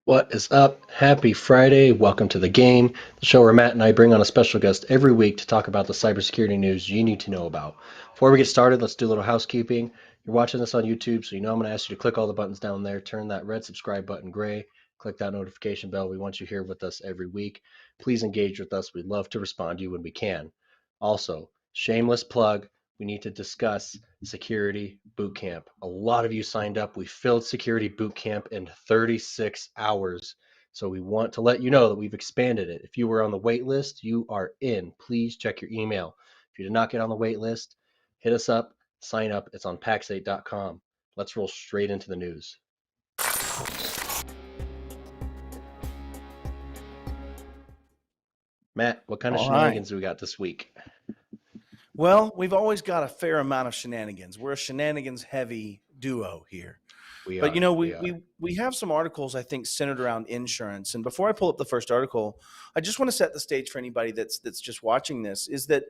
What is up? Happy Friday. Welcome to the game, the show where Matt and I bring on a special guest every week to talk about the cybersecurity news you need to know about. Before we get started, let's do a little housekeeping. You're watching this on YouTube, so you know I'm going to ask you to click all the buttons down there, turn that red subscribe button gray, click that notification bell. We want you here with us every week. Please engage with us. We'd love to respond to you when we can. Also, shameless plug, we need to discuss security boot camp. A lot of you signed up. We filled security boot camp in 36 hours. So we want to let you know that we've expanded it. If you were on the wait list, you are in. Please check your email. If you did not get on the wait list, hit us up, sign up. It's on Pax8.com. Let's roll straight into the news. Matt, what kind of shenanigans do we got this week? Well, we've always got a fair amount of shenanigans. We're a shenanigans-heavy duo here. We have some articles, I think, centered around insurance. And before I pull up the first article, I just want to set the stage for anybody that's just watching this, is that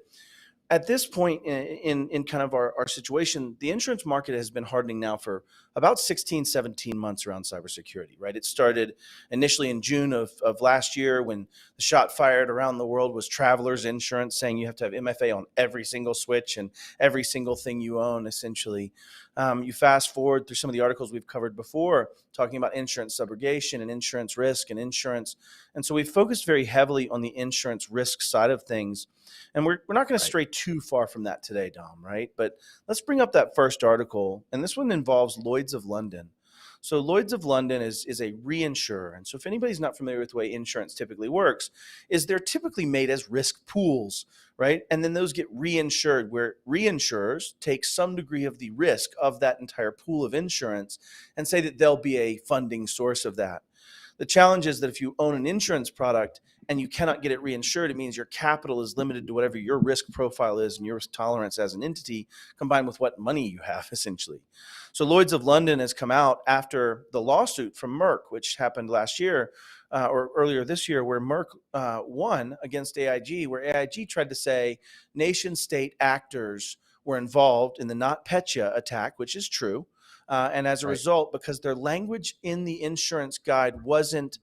at this point in kind of our situation, the insurance market has been hardening now for about 16, 17 months around cybersecurity, right? It started initially in June of last year when the shot fired around the world was Travelers Insurance saying you have to have MFA on every single switch and every single thing you own, essentially. You fast forward through some of the articles we've covered before, talking about insurance subrogation and insurance risk and insurance. And so we've focused very heavily on the insurance risk side of things. And we're not going to stray too far from that today, Dom, right? But let's bring up that first article. And this one involves Lloyd's of London. So Lloyd's of London is a reinsurer. And so if anybody's not familiar with the way insurance typically works, is they're typically made as risk pools, right? And then those get reinsured, where reinsurers take some degree of the risk of that entire pool of insurance and say that they'll be a funding source of that. The challenge is that if you own an insurance product and you cannot get it reinsured, it means your capital is limited to whatever your risk profile is and your risk tolerance as an entity, combined with what money you have, essentially. So Lloyd's of London has come out after the lawsuit from Merck, which happened last year or earlier this year, where Merck won against AIG, where AIG tried to say nation state actors were involved in the NotPetya attack, which is true. And as a result, because their language in the insurance guide wasn't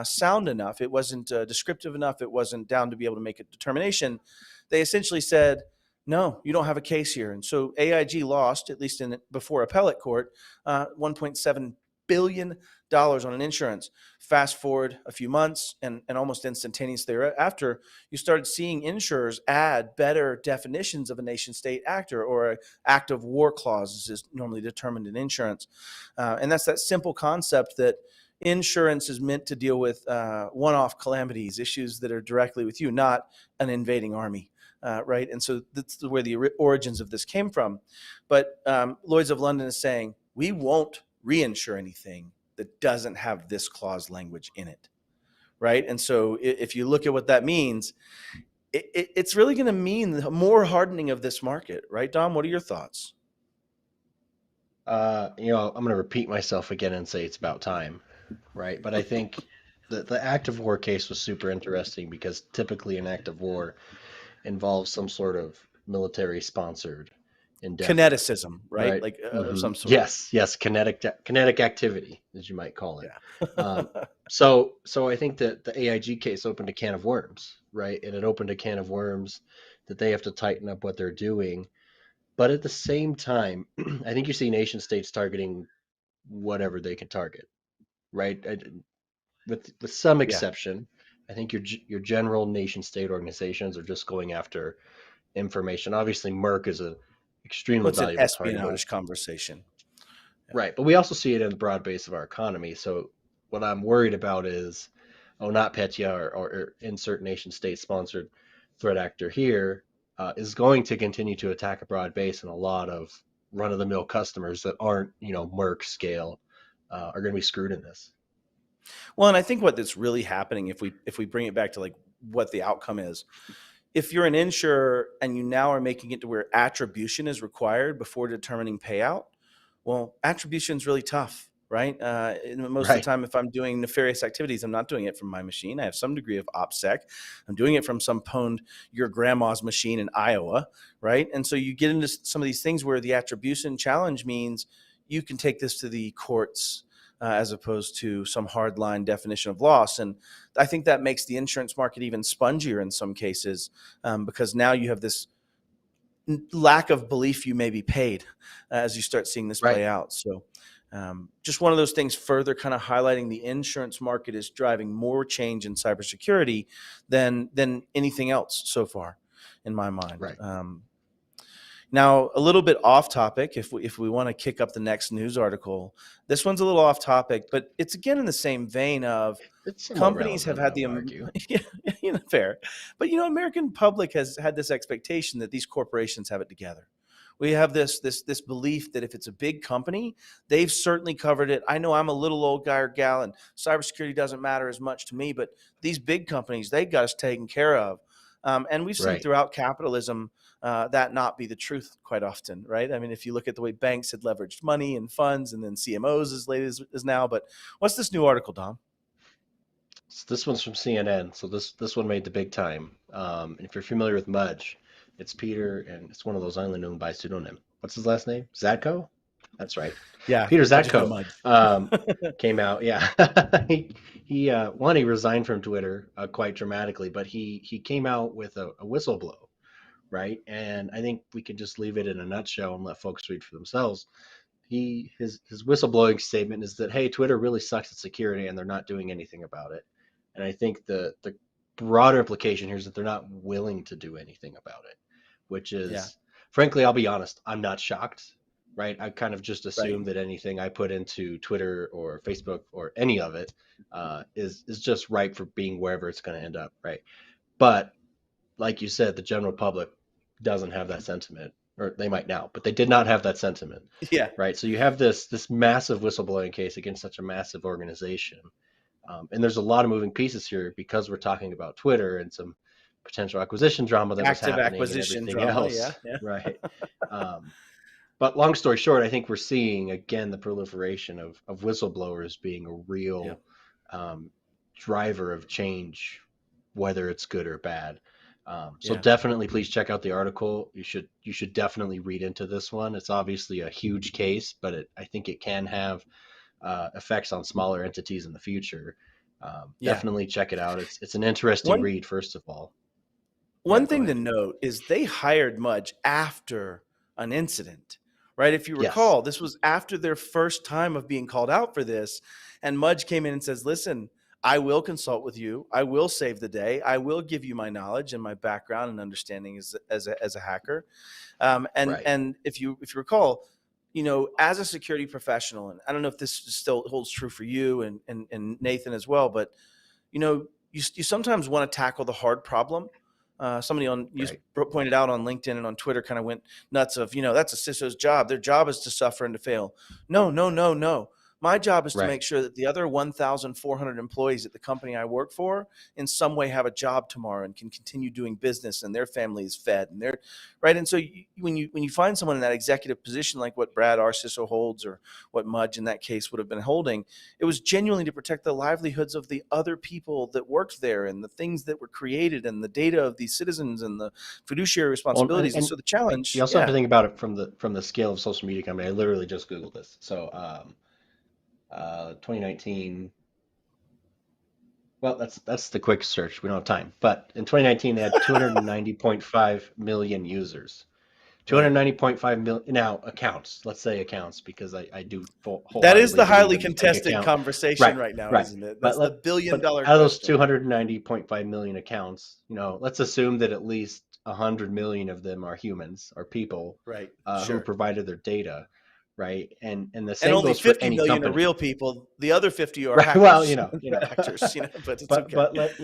sound enough, it wasn't descriptive enough, it wasn't down to be able to make a determination, they essentially said, no, you don't have a case here. And so AIG lost, at least before appellate court, $1.7 billion on an insurance. Fast forward a few months and almost instantaneously thereafter, you started seeing insurers add better definitions of a nation state actor, or an act of war clause is normally determined in insurance. And that's that simple concept that insurance is meant to deal with one-off calamities, issues that are directly with you, not an invading army. Right. And so that's where the origins of this came from. But Lloyd's of London is saying, we won't reinsure anything that doesn't have this clause language in it. Right. And so if you look at what that means, it's really going to mean more hardening of this market. Right, Dom? What are your thoughts? I'm going to repeat myself again and say it's about time. Right. But I think the act of war case was super interesting because typically an act of war involves some sort of military sponsored endeavor. Kineticism, right? Like some sort. Yes, kinetic activity, as you might call it. Yeah. So I think that the AIG case opened a can of worms, right? And it opened a can of worms that they have to tighten up what they're doing. But at the same time, I think you see nation states targeting whatever they can target, right? With some exception. Yeah. I think your general nation state organizations are just going after information. Obviously, Merck is an extremely valuable an espionage conversation. Yeah. Right. But we also see it in the broad base of our economy. So what I'm worried about is, NotPetya or insert nation state sponsored threat actor here is going to continue to attack a broad base, and a lot of run-of-the-mill customers that aren't, Merck scale are going to be screwed in this. Well, and I think what that's really happening, if we bring it back to like what the outcome is, if you're an insurer and you now are making it to where attribution is required before determining payout, well, attribution is really tough, right? Most of the time, if I'm doing nefarious activities, I'm not doing it from my machine. I have some degree of OPSEC. I'm doing it from some pwned your grandma's machine in Iowa, right? And so you get into some of these things where the attribution challenge means you can take this to the courts. as opposed to some hardline definition of loss. And I think that makes the insurance market even spongier in some cases, because now you have this lack of belief you may be paid as you start seeing this play out. So just one of those things further kind of highlighting the insurance market is driving more change in cybersecurity than anything else so far, in my mind. Now, a little bit off topic, if we want to kick up the next news article, this one's a little off topic, but it's again in the same vein of companies have had fair, but American public has had this expectation that these corporations have it together. We have this belief that if it's a big company, they've certainly covered it. I know I'm a little old guy or gal, and cybersecurity doesn't matter as much to me, but these big companies, they got us taken care of. And we've seen throughout capitalism that not be the truth quite often, right? I mean, if you look at the way banks had leveraged money and funds, and then CMOs as late as now. But what's this new article, Dom? So this one's from CNN. So this one made the big time. And if you're familiar with Mudge, it's Peter, and it's one of those I only know by pseudonym. What's his last name? Zatko? That's right. Yeah, Peter Zatko came out. Yeah, he resigned from Twitter quite dramatically, but he came out with a whistleblow, right? And I think we could just leave it in a nutshell and let folks read for themselves. His whistleblowing statement is that, hey, Twitter really sucks at security and they're not doing anything about it. And I think the broader implication here is that they're not willing to do anything about it, which is, frankly, I'll be honest, I'm not shocked. Right, I kind of just assume that anything I put into Twitter or Facebook or any of it is just ripe for being wherever it's going to end up, right? But like you said, the general public doesn't have that sentiment, or they might now, but they did not have that sentiment. Yeah. Right. So you have this massive whistleblowing case against such a massive organization, and there's a lot of moving pieces here because we're talking about Twitter and some potential acquisition drama that was happening and everything else. Right. But long story short, I think we're seeing, again, the proliferation of whistleblowers being a real driver of change, whether it's good or bad. So definitely please check out the article. You should definitely read into this one. It's obviously a huge case, but I think it can have effects on smaller entities in the future. Definitely check it out. It's an interesting read, first of all. One thing to note is they hired Mudge after an incident. Right. If you recall, this was after their first time of being called out for this. And Mudge came in and says, listen, I will consult with you. I will save the day. I will give you my knowledge and my background and understanding as a hacker. And if you recall, as a security professional, and I don't know if this still holds true for you and Nathan as well, but, you sometimes want to tackle the hard problem. Somebody pointed out on LinkedIn and on Twitter kind of went nuts of, that's a CISO's job. Their job is to suffer and to fail. No. My job is to make sure that the other 1,400 employees at the company I work for in some way have a job tomorrow and can continue doing business and their family is fed and they're right. And so when you find someone in that executive position, like what Brad, our CISO, holds, or what Mudge in that case would have been holding, it was genuinely to protect the livelihoods of the other people that worked there and the things that were created and the data of these citizens and the fiduciary responsibilities. And so the challenge, you also have to think about it from the scale of social media company. I literally just Googled this. So, 2019. Well, that's the quick search. We don't have time. But in 2019, they had 290.5 million users. 290.5 million now accounts. Let's say accounts because I do. That is the highly contested conversation right now, isn't it? That's the billion-dollar question. Out of those 290.5 million accounts, let's assume that at least 100 million of them are humans or people, who provided their data. Right, and the same only goes for 50 any million company. are real people. The other 50 are hackers. Well, actors. But it's okay. But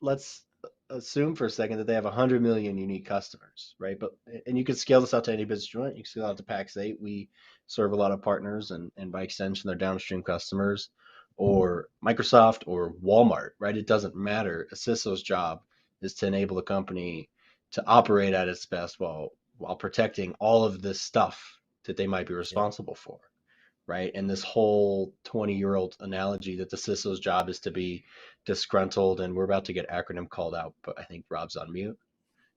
let's assume for a second that they have 100 million unique customers, right? And you can scale this out to any business you want. You can scale out to Pax8. We serve a lot of partners, and by extension, their downstream customers, or Microsoft or Walmart, right? It doesn't matter. A CISO's job is to enable the company to operate at its best while protecting all of this stuff that they might be responsible for, right? And this whole 20-year-old analogy that the CISO's job is to be disgruntled, and we're about to get acronym called out, but I think Rob's on mute.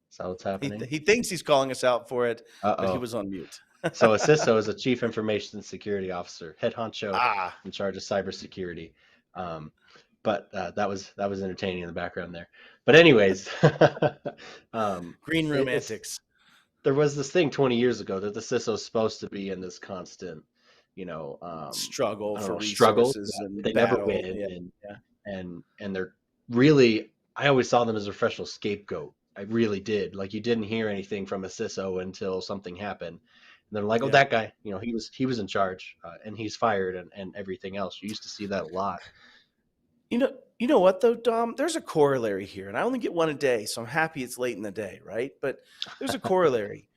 Is that what's happening? He thinks he's calling us out for it, but he was on mute. So a CISO is a Chief Information Security Officer, head honcho Ah, in charge of cybersecurity. Um, but that was entertaining in the background there. But anyways, green room it's antics. there was this thing 20 years ago that the CISO is supposed to be in this constant, Struggle I don't for know, struggle. resources Yeah, and they never battle. win, Yeah, and yeah, and they're really. I always saw them as a professional scapegoat. I really did. Like you didn't hear anything from a CISO until something happened, and they're like, "Oh, yeah. that guy, he was in charge, and he's fired, and everything else." You used to see that a lot. You know what though, Dom? There's a corollary here, and I only get one a day, so I'm happy it's late in the day, right? But there's a corollary.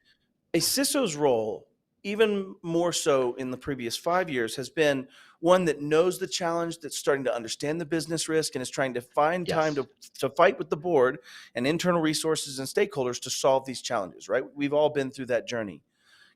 A CISO's role, even more so in the previous 5 years, has been one that knows the challenge, that's starting to understand the business risk, and is trying to find time Yes, to fight with the board and internal resources and stakeholders to solve these challenges, right? We've all been through that journey.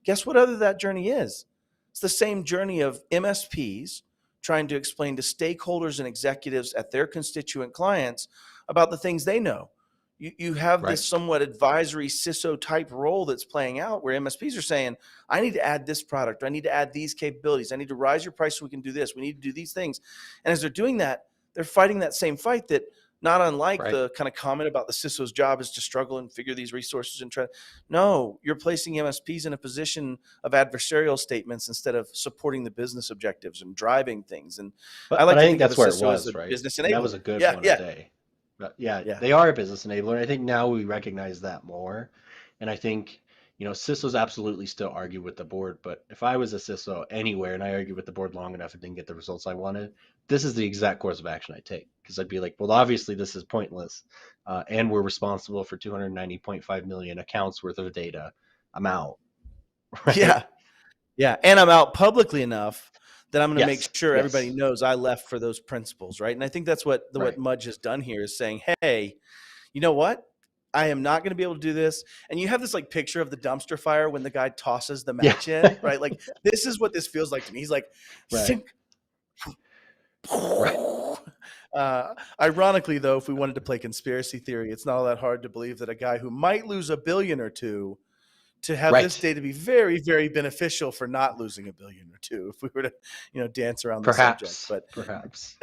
Guess what other that journey is? It's the same journey of MSPs trying to explain to stakeholders and executives at their constituent clients about the things they know. You have right, this somewhat advisory CISO type role that's playing out where MSPs are saying, I need to add this product, I need to add these capabilities, I need to rise your price so we can do this, we need to do these things. And as they're doing that, they're fighting that same fight that, not unlike right. the kind of comment about the CISO's job is to struggle and figure these resources and try. No, you're placing MSPs in a position of adversarial statements instead of supporting the business objectives and driving things. And I But like I to think think of a that's where it CISO as a was, right? business And that was enabler. a good Yeah, one a yeah, day. But yeah, yeah, they are a business enabler, and I think now we recognize that more. And I think, CISOs absolutely still argue with the board, but if I was a CISO anywhere and I argued with the board long enough and didn't get the results I wanted, this is the exact course of action I take. Because I'd be like, well, obviously this is pointless, and we're responsible for 290.5 million accounts worth of data. I'm out, right? yeah, yeah. And I'm out publicly enough that I'm going to make Yes, sure everybody yes, knows I left for those principles, right? And I think that's what right. Mudge has done here is saying, hey, you know what? I am not going to be able to do this. And you have this like picture of the dumpster fire when the guy tosses the Yeah, match in, right? Like this is what this feels like to me. He's like, right, sink. right, Ironically, though, if we wanted to play conspiracy theory, it's not all that hard to believe that a guy who might lose a billion or two to have this right. data be very, very beneficial for not losing a billion or two, if we were to, dance around the subject. Perhaps, But perhaps.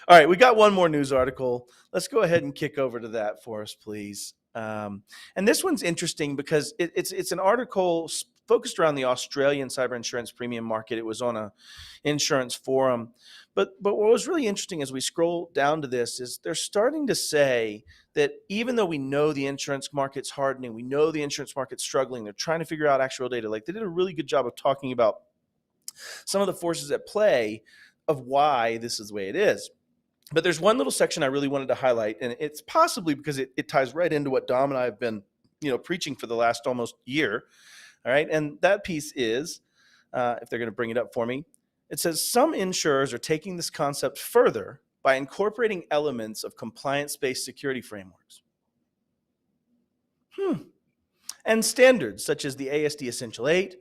all right, we got one more news article. Let's go ahead and kick over to that for us, please. And this one's interesting because it's an article focused around the Australian cyber insurance premium market. It was on a insurance forum. But what was really interesting as we scroll down to this is they're starting to say that even though we know the insurance market's hardening, we know the insurance market's struggling, they're trying to figure out actual data. Like they did a really good job of talking about some of the forces at play of why this is the way it is. But there's one little section I really wanted to highlight, and it's possibly because it ties right into what Dom and I have been, preaching for the last almost year. All right, and that piece is, if they're going to bring it up for me, it says some insurers are taking this concept further by incorporating elements of compliance-based security frameworks. And standards such as the ASD Essential 8,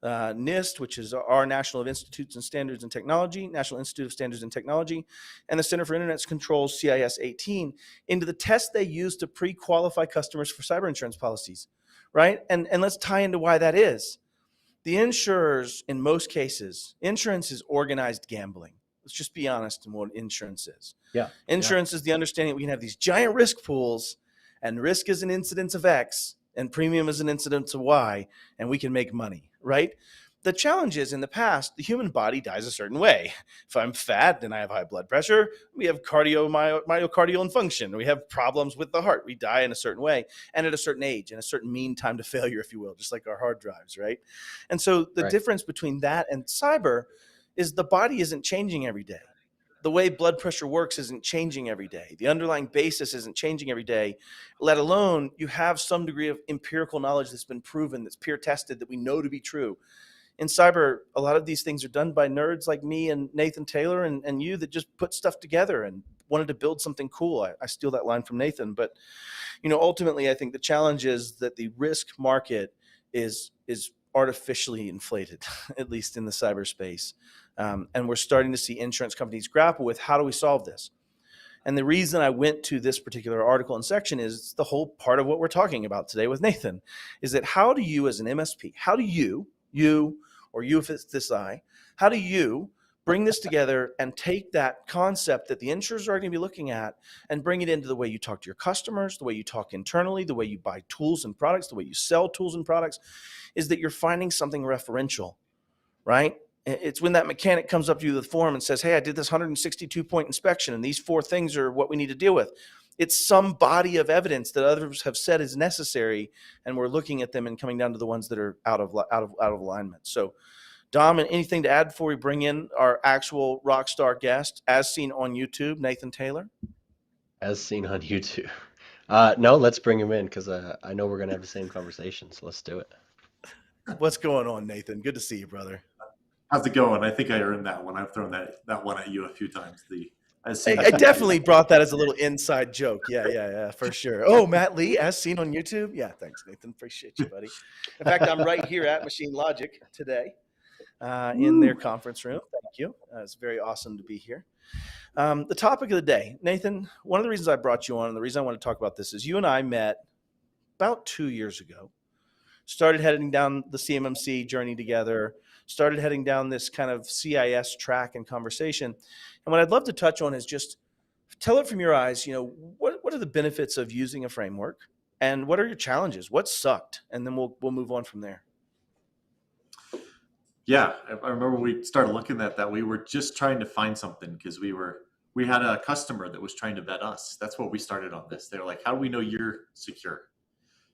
NIST, which is our National Institute of Standards and Technology, National Institute of Standards and Technology, and the Center for Internet Control's CIS 18 into the test they use to pre-qualify customers for cyber insurance policies, right? And let's tie into why that is. The insurers, in most cases, insurance is organized gambling. Let's just be honest in what insurance is. Yeah, yeah, Insurance is the understanding that we can have these giant risk pools, and risk is an incidence of X, and premium is an incidence of Y, and we can make money, right? The challenge is in the past, the human body dies a certain way. If I'm fat and I have high blood pressure, we have myocardial infarction. We have problems with the heart. We die in a certain way and at a certain age and a certain mean time to failure, if you will, just like our hard drives, right? And so the right. difference between that and cyber is the body isn't changing every day. The way blood pressure works isn't changing every day. The underlying basis isn't changing every day, let alone you have some degree of empirical knowledge that's been proven, that's peer tested, that we know to be true. In cyber, a lot of these things are done by nerds like me and Nathan Taylor and you that just put stuff together and wanted to build something cool. I steal that line from Nathan. But, ultimately, I think the challenge is that the risk market is artificially inflated, at least in the cyberspace. And we're starting to see insurance companies grapple with how do we solve this? And the reason I went to this particular article and section is the whole part of what we're talking about today with Nathan, is that how do you as an MSP, how do you or you if it's this I, how do you bring this together and take that concept that the insurers are going to be looking at and bring it into the way you talk to your customers, the way you talk internally, the way you buy tools and products, the way you sell tools and products, is that you're finding something referential, right? It's when that mechanic comes up to you with the form and says, hey, I did this 162-point inspection, and these 4 things are what we need to deal with. It's some body of evidence that others have said is necessary, and we're looking at them and coming down to the ones that are out of alignment. So, Dom, anything to add before we bring in our actual rock star guest, as seen on YouTube, Nathan Taylor? As seen on YouTube. No, let's bring him in because I know we're going to have the same conversation, so let's do it. What's going on, Nathan? Good to see you, brother. How's it going? I think I earned that one. I've thrown that one at you a few times. I definitely brought that as a little inside joke. Yeah, for sure. Oh, Matt Lee, as seen on YouTube. Yeah, thanks, Nathan. Appreciate you, buddy. In fact, I'm right here at MachineLOGIC today in their conference room. Thank you. It's very awesome to be here. The topic of the day, Nathan, one of the reasons I brought you on and the reason I want to talk about this is you and I met about 2 years ago, started heading down the CMMC journey together, started heading down this kind of CIS track and conversation. And what I'd love to touch on is just tell it from your eyes, what are the benefits of using a framework and what are your challenges? What sucked? And then we'll move on from there. Yeah, I remember we started looking at that. We were just trying to find something because we had a customer that was trying to vet us. That's what we started on this. They were like, how do we know you're secure?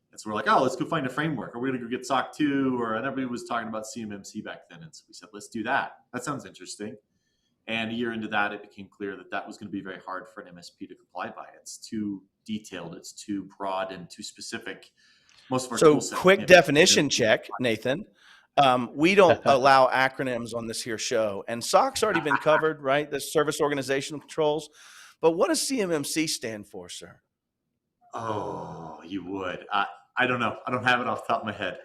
And so we're like, oh, let's go find a framework. Or we're going to go get SOC 2. And everybody was talking about CMMC back then. And so we said, let's do that. That sounds interesting. And a year into that, it became clear that was going to be very hard for an MSP to comply by. It's too detailed. It's too broad and too specific. Most of our So quick definition check, Nathan. We don't allow acronyms on this here show. And SOC's already been covered, right? The Service Organizational Controls. But what does CMMC stand for, sir? Oh, you would. I don't know. I don't have it off the top of my head.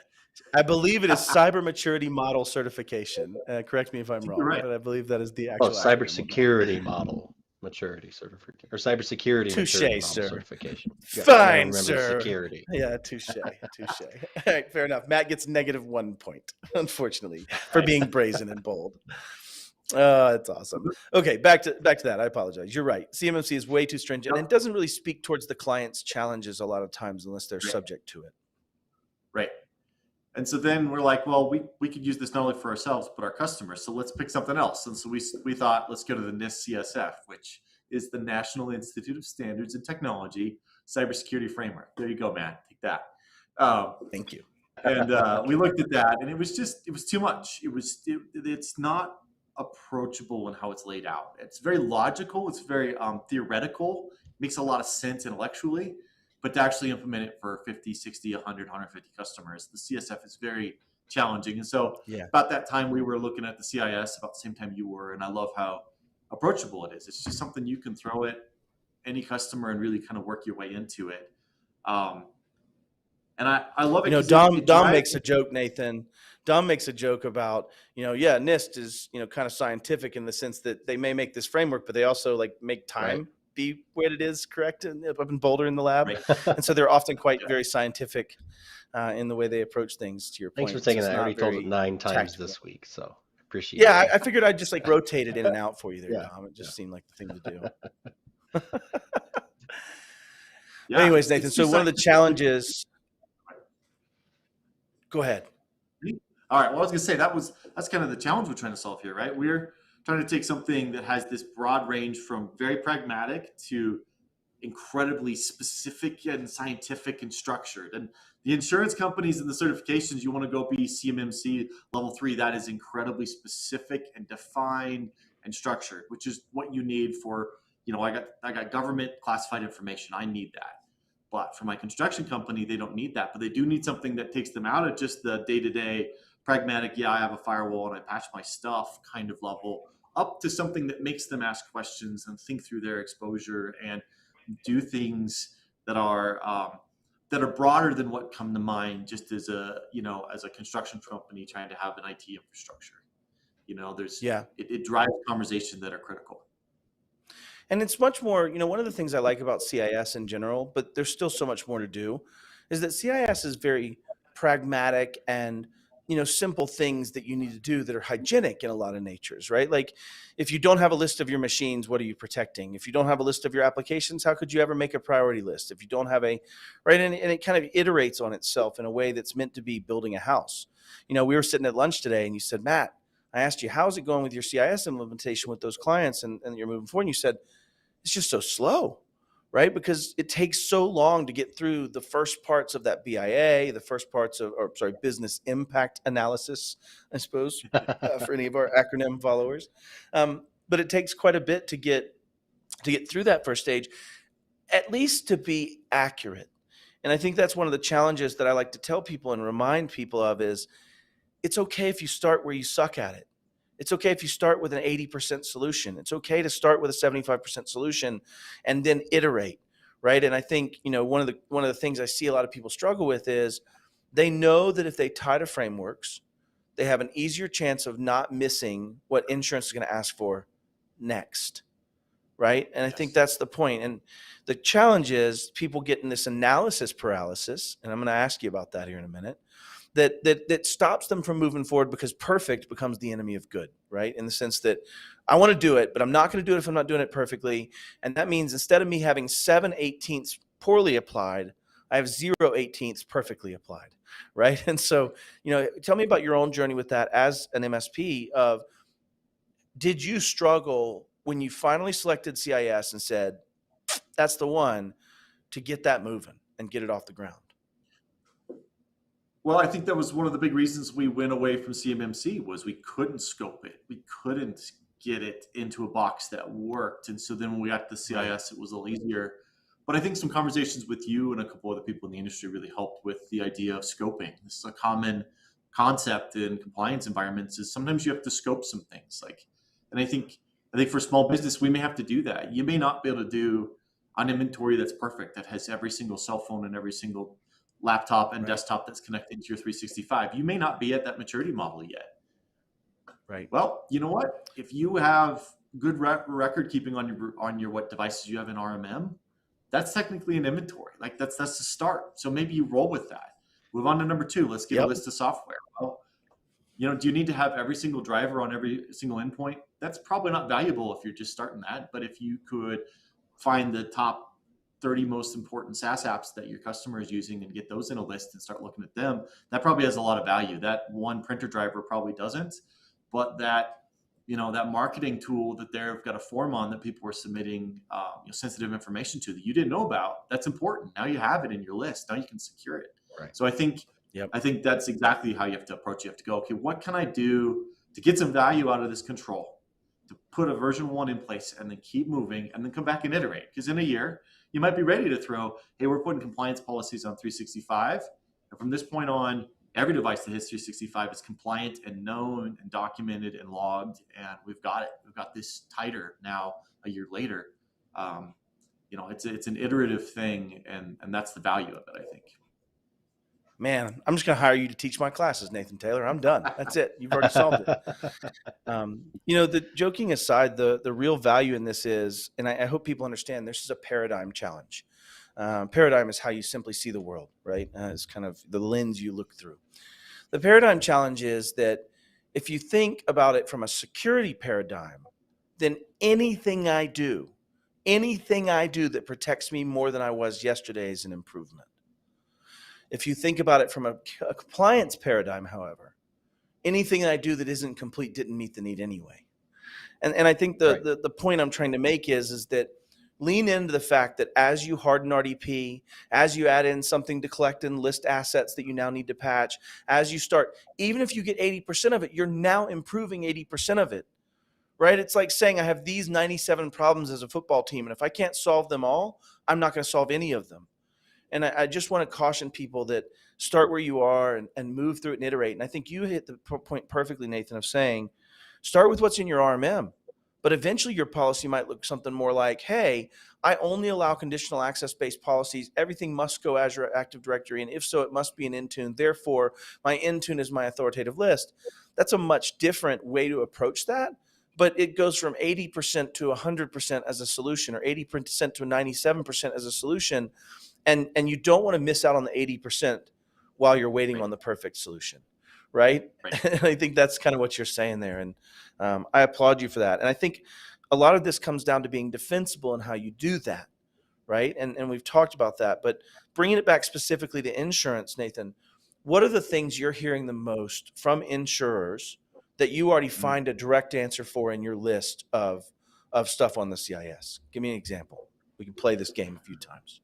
I believe it is Cyber Maturity Model Certification. Correct me if I'm wrong, right. but I believe that is the actual Cybersecurity Model Maturity Certification, or Cybersecurity Maturity Model Certification. Fine, sir. Security. Yeah, touche. All right, fair enough. Matt gets -1 point, unfortunately, for being brazen and bold. That's awesome. Okay, back to that. I apologize. You're right. CMMC is way too stringent and it doesn't really speak towards the client's challenges a lot of times unless they're subject to it. Right. And so then we're like, well, we could use this not only for ourselves, but our customers. So let's pick something else. And so we thought, let's go to the NIST CSF, which is the National Institute of Standards and Technology Cybersecurity Framework. There you go, Matt. Take that. Thank you. And we looked at that and it was too much. It's not approachable in how it's laid out. It's very logical. It's very theoretical. Makes a lot of sense intellectually. But to actually implement it for 50, 60, 100, 150 customers, the CSF is very challenging. And so about that time, we were looking at the CIS about the same time you were. And I love how approachable it is. It's just something you can throw at any customer and really kind of work your way into it. And I love it. Dom makes a joke, Nathan. Dom makes a joke about, NIST is, kind of scientific in the sense that they may make this framework, but they also make time be what it is, correct? Up in Boulder in the lab. Right. And so they're often quite very scientific in the way they approach things, to your point. Thanks for taking that. I already told it 9 times this week, so appreciate it. Yeah, I figured I'd just rotate it in and out for you there, Dom. It just seemed like the thing to do. Anyways, Nathan, so one of the challenges... Go ahead. All right. Well, I was going to say that's kind of the challenge we're trying to solve here, right? We're trying to take something that has this broad range from very pragmatic to incredibly specific and scientific and structured. And the insurance companies and the certifications, you want to go be CMMC level 3, that is incredibly specific and defined and structured, which is what you need for, I got government classified information. I need that. But for my construction company, they don't need that, but they do need something that takes them out of just the day-to-day pragmatic, I have a firewall and I patch my stuff kind of level, up to something that makes them ask questions and think through their exposure and do things that are broader than what come to mind just as a construction company trying to have an IT infrastructure. It drives conversation that are critical. And it's much more, one of the things I like about CIS in general, but there's still so much more to do, is that CIS is very pragmatic and, simple things that you need to do that are hygienic in a lot of natures, right? Like if you don't have a list of your machines, what are you protecting? If you don't have a list of your applications, how could you ever make a priority list? If you don't have right? And it kind of iterates on itself in a way that's meant to be building a house. We were sitting at lunch today and you said, Matt, I asked you, how's it going with your CIS implementation with those clients and you're moving forward? And you said, it's just so slow, right? Because it takes so long to get through the first parts of that BIA, the first parts of, business impact analysis, I suppose, for any of our acronym followers. But it takes quite a bit to get through that first stage, at least to be accurate. And I think that's one of the challenges that I like to tell people and remind people of is it's okay if you start where you suck at it. It's okay if you start with an 80% solution. It's okay to start with a 75% solution and then iterate, right? And I think, one of the things I see a lot of people struggle with is they know that if they tie to frameworks, they have an easier chance of not missing what insurance is going to ask for next, right? And I think that's the point. And the challenge is people get in this analysis paralysis, and I'm going to ask you about that here in a minute. That stops them from moving forward because perfect becomes the enemy of good, right? In the sense that I want to do it, but I'm not going to do it if I'm not doing it perfectly. And that means instead of me having 7/18 poorly applied, I have 0/18 perfectly applied, right? And so, tell me about your own journey with that as an MSP of, did you struggle when you finally selected CIS and said, that's the one, to get that moving and get it off the ground? Well, I think that was one of the big reasons we went away from CMMC was we couldn't scope it. We couldn't get it into a box that worked. And so then when we got the CIS, it was a little easier. But I think some conversations with you and a couple other people in the industry really helped with the idea of scoping. This is a common concept in compliance environments is sometimes you have to scope some things. And I think for small business, we may have to do that. You may not be able to do an inventory that's perfect, that has every single cell phone and every single laptop and desktop that's connected to your 365. You may not be at that maturity model yet. Right. Well, you know what? If you have good record keeping on your what devices you have in RMM, that's technically an inventory. That's the start. So maybe you roll with that. Move on to number 2. Let's get a list of software. Well, do you need to have every single driver on every single endpoint? That's probably not valuable if you're just starting that. But if you could find the top 30 most important SaaS apps that your customer is using and get those in a list and start looking at them, that probably has a lot of value. That one printer driver probably doesn't, but that marketing tool that they've got a form on that people are submitting sensitive information to that you didn't know about, that's important. Now you have it in your list. Now you can secure it. Right. So I think that's exactly how you have to approach it. You have to go, okay, what can I do to get some value out of this control, to put a version 1 in place and then keep moving and then come back and iterate? Because in a year, you might be ready to throw, hey, we're putting compliance policies on 365. And from this point on, every device that hits 365 is compliant and known and documented and logged. And we've got it. We've got this tighter now a year later. It's an iterative thing. And that's the value of it, I think. Man, I'm just going to hire you to teach my classes, Nathan Taylor. I'm done. That's it. You've already solved it. The joking aside, the real value in this is, and I hope people understand, this is a paradigm challenge. Paradigm is how you simply see the world, right? It's kind of the lens you look through. The paradigm challenge is that if you think about it from a security paradigm, then anything I do that protects me more than I was yesterday is an improvement. If you think about it from a compliance paradigm, however, anything I do that isn't complete didn't meet the need anyway. And I think the point I'm trying to make is that lean into the fact that as you harden RDP, as you add in something to collect and list assets that you now need to patch, as you start, even if you get 80% of it, you're now improving 80% of it, right? It's like saying I have these 97 problems as a football team, and if I can't solve them all, I'm not going to solve any of them. And I just want to caution people that start where you are and move through it and iterate. And I think you hit the point perfectly, Nathan, of saying, start with what's in your RMM. But eventually your policy might look something more like, hey, I only allow conditional access-based policies. Everything must go Azure Active Directory. And if so, it must be an Intune. Therefore, my Intune is my authoritative list. That's a much different way to approach that but it goes from 80% to 100% as a solution, or 80% to 97% as a solution. And you don't want to miss out on the 80% while you're waiting on the perfect solution. Right. And I think that's kind of what you're saying there. And I applaud you for that. And I think a lot of this comes down to being defensible in how you do that. Right. And we've talked about that, but bringing it back specifically to insurance, Nathan, what are the things you're hearing the most from insurers that you already find a direct answer for in your list of stuff on the CIS? Give me an example. We can play this game a few times.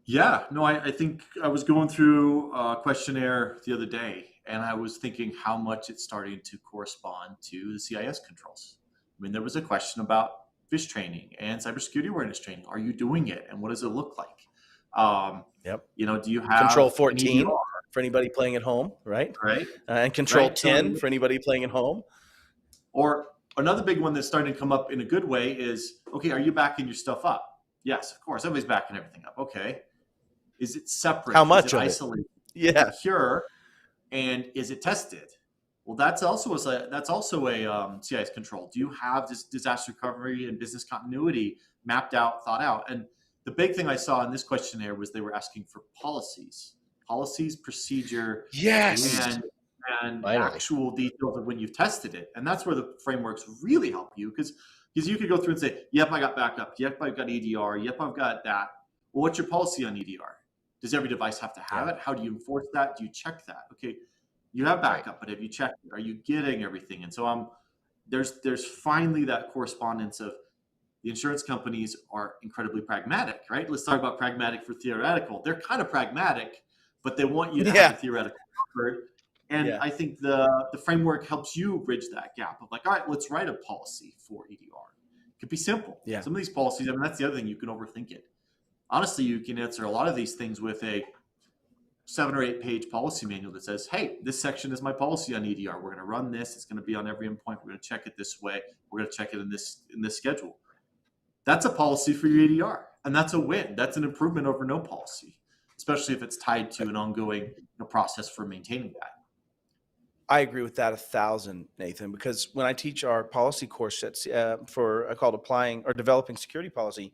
Yeah, no, I think I was going through a questionnaire the other day, and I was thinking how much it's starting to correspond to the CIS controls. I mean, there was a question about fish training and cybersecurity awareness training. Are you doing it, and what does it look like? Yep. You know, do you have Control 14 for anybody playing at home, right? Right. And Control 10 for anybody playing at home. Or another big one that's starting to come up in a good way is, okay, are you backing your stuff up? Yes, of course, everybody's backing everything up. Okay. Is it separate? How much is it of isolated? it? Yeah. Secure, and is it tested? Well, that's also a CIS control. Do you have this disaster recovery and business continuity mapped out, thought out? And the big thing I saw in this questionnaire was they were asking for policies, procedure, yes, and actual details of when you've tested it. And that's where the frameworks really help you, because you could go through and say, yep, I got backup. Yep, I've got EDR. Yep, I've got that. Well, what's your policy on EDR? Does every device have to have it? How do you enforce that? Do you check that? Okay, you have backup, but have you checked it? Are you getting everything? And so there's finally that correspondence of the insurance companies are incredibly pragmatic, right? Let's talk about pragmatic for theoretical. They're kind of pragmatic, but they want you to have the theoretical covered. And I think the framework helps you bridge that gap of like, all right, let's write a policy for EDR. It could be simple. Yeah. Some of these policies, I mean, that's the other thing, you can overthink it. Honestly, you can answer a lot of these things with a 7 or 8 page policy manual that says, hey, this section is my policy on EDR. We're going to run this. It's going to be on every endpoint. We're going to check it this way. We're going to check it in this schedule. That's a policy for your EDR. And that's a win. That's an improvement over no policy, especially if it's tied to an ongoing process for maintaining that. I agree with that 1,000, Nathan, because when I teach our policy course I call it applying or developing security policy,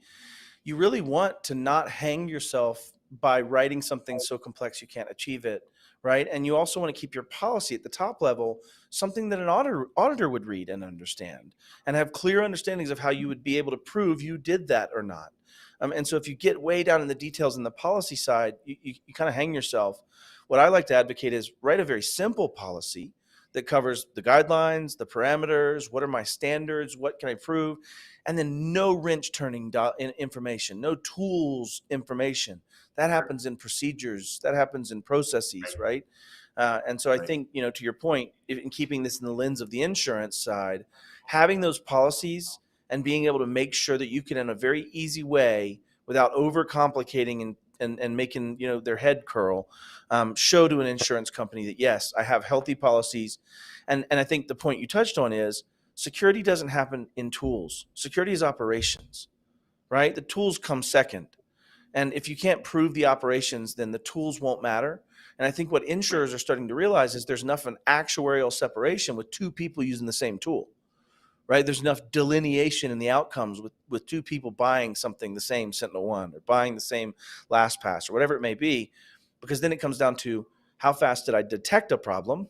you really want to not hang yourself by writing something so complex you can't achieve it, right? And you also want to keep your policy at the top level, something that an auditor would read and understand, and have clear understandings of how you would be able to prove you did that or not. And so if you get way down in the details in the policy side, you kind of hang yourself. What I like to advocate is write a very simple policy that covers the guidelines, the parameters, what are my standards, what can I prove, and then no wrench turning information, no tools information. That happens in procedures, that happens in processes, right? And so I think, to your point, in keeping this in the lens of the insurance side, having those policies and being able to make sure that you can, in a very easy way, without overcomplicating and making their head curl, show to an insurance company that yes, I have healthy policies. And I think the point you touched on is security doesn't happen in tools. Security is operations, right? The tools come second. And if you can't prove the operations, then the tools won't matter. And I think what insurers are starting to realize is there's enough an actuarial separation with 2 people using the same tool, right? There's enough delineation in the outcomes with 2 people buying something, the same SentinelOne, or buying the same LastPass, or whatever it may be, because then it comes down to how fast did I detect a problem?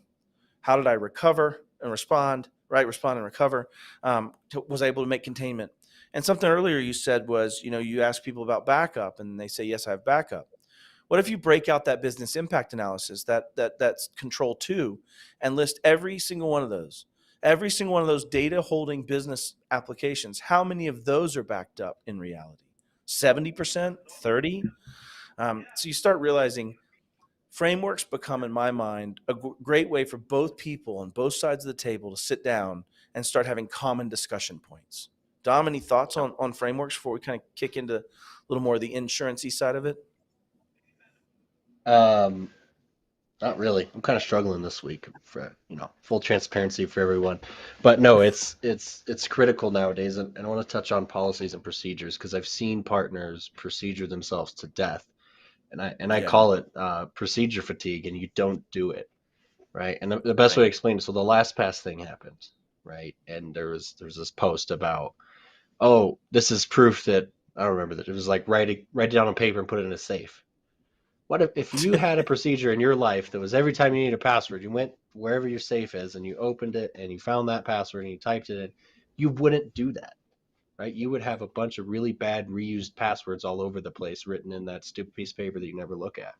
How did I recover and respond, right? Respond and recover. Was I able to make containment? And something earlier you said was, you ask people about backup and they say, yes, I have backup. What if you break out that business impact analysis, that's control 2, and list every single one of those data holding business applications? How many of those are backed up in reality? 70%, 30%? So you start realizing frameworks become, in my mind, a great way for both people on both sides of the table to sit down and start having common discussion points. Dom, any thoughts on frameworks before we kind of kick into a little more of the insurance-y side of it? Not really. I'm kind of struggling this week for, full transparency for everyone. But no, it's critical nowadays. And I want to touch on policies and procedures because I've seen partners procedure themselves to death. And I call it procedure fatigue, and you don't do it, right? And the best way to explain it, so the LastPass thing happened. right? And there was this post about, oh, this is proof that, I don't remember that, it was like write it down on paper and put it in a safe. What if you had a procedure in your life that was every time you need a password, you went wherever your safe is and you opened it and you found that password and you typed it in, you wouldn't do that, right? You would have a bunch of really bad reused passwords all over the place written in that stupid piece of paper that you never look at.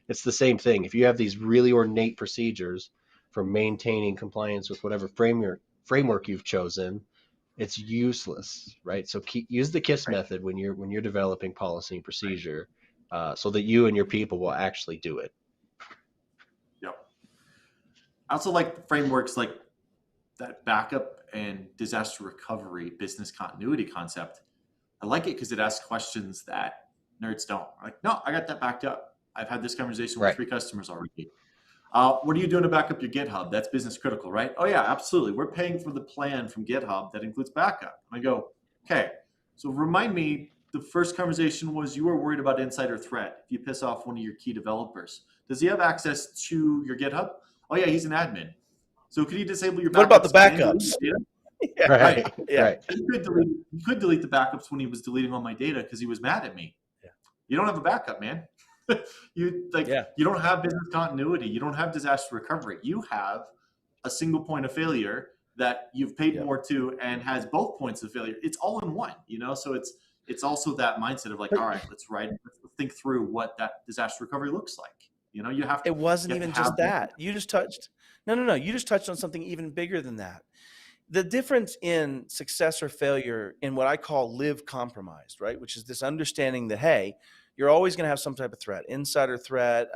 It's the same thing. If you have these really ornate procedures for maintaining compliance with whatever framework you've chosen, it's useless, right? So use the KISS method when you're developing policy and procedure, so that you and your people will actually do it. Yep. I also like frameworks like that backup and disaster recovery business continuity concept. I like it because it asks questions that nerds don't. Like, no, I got that backed up. I've had this conversation with 3 customers already. What are you doing to back up your GitHub? That's business critical, right? Oh yeah, absolutely. We're paying for the plan from GitHub that includes backup. And I go, okay, so remind me, the first conversation was you were worried about insider threat. If you piss off one of your key developers, does he have access to your GitHub? Oh yeah, he's an admin. So could he disable your backups? What about the backups? Yeah. Right. Yeah. Right. He could delete the backups when he was deleting all my data because he was mad at me. Yeah. You don't have a backup, man. You don't have business continuity. You don't have disaster recovery. You have a single point of failure that you've paid more to and has both points of failure. It's all in one, So it's also that mindset of like, all right, let's think through what that disaster recovery looks like. You have to. It wasn't even just that. You just touched. No. You just touched on something even bigger than that. The difference in success or failure in what I call live compromised, right? Which is this understanding that, hey, you're always going to have some type of threat, insider threat,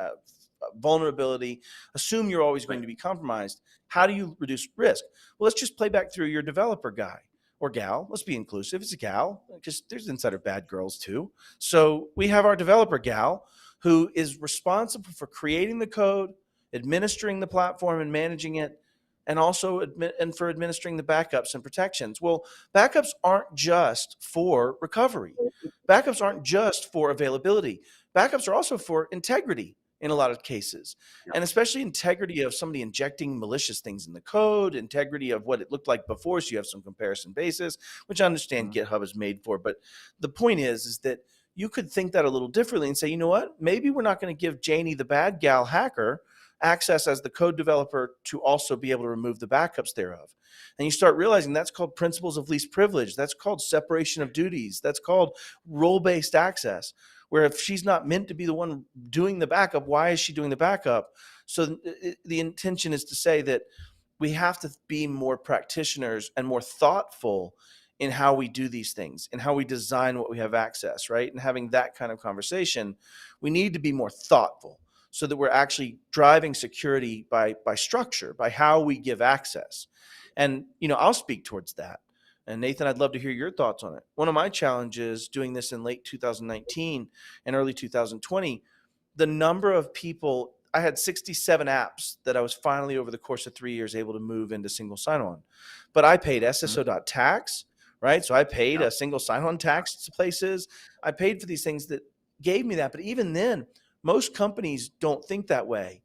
vulnerability. Assume you're always going to be compromised. How do you reduce risk? Well, let's just play back through your developer guy or gal. Let's be inclusive. It's a gal, because there's insider bad girls too. So we have our developer gal who is responsible for creating the code, administering the platform and managing it, and also for administering the backups and protections. Well, backups aren't just for recovery. Backups aren't just for availability. Backups are also for integrity in a lot of cases, and especially integrity of somebody injecting malicious things in the code, integrity of what it looked like before, so you have some comparison basis, which I understand GitHub is made for. But the point is that you could think that a little differently and say, you know what, maybe we're not going to give Janie, the bad gal hacker, access as the code developer to also be able to remove the backups thereof. And you start realizing that's called principles of least privilege. That's called separation of duties. That's called role-based access, where if she's not meant to be the one doing the backup, why is she doing the backup? So the intention is to say that we have to be more practitioners and more thoughtful in how we do these things and how we design what we have access, right? And having that kind of conversation, we need to be more thoughtful, so that we're actually driving security by structure, by how we give access. And, I'll speak towards that. And Nathan, I'd love to hear your thoughts on it. One of my challenges doing this in late 2019 and early 2020, the number of people, I had 67 apps that I was finally over the course of 3 years able to move into single sign-on. But I paid SSO.tax, right? So I paid a single sign-on tax to places. I paid for these things that gave me that. But even then, most companies don't think that way.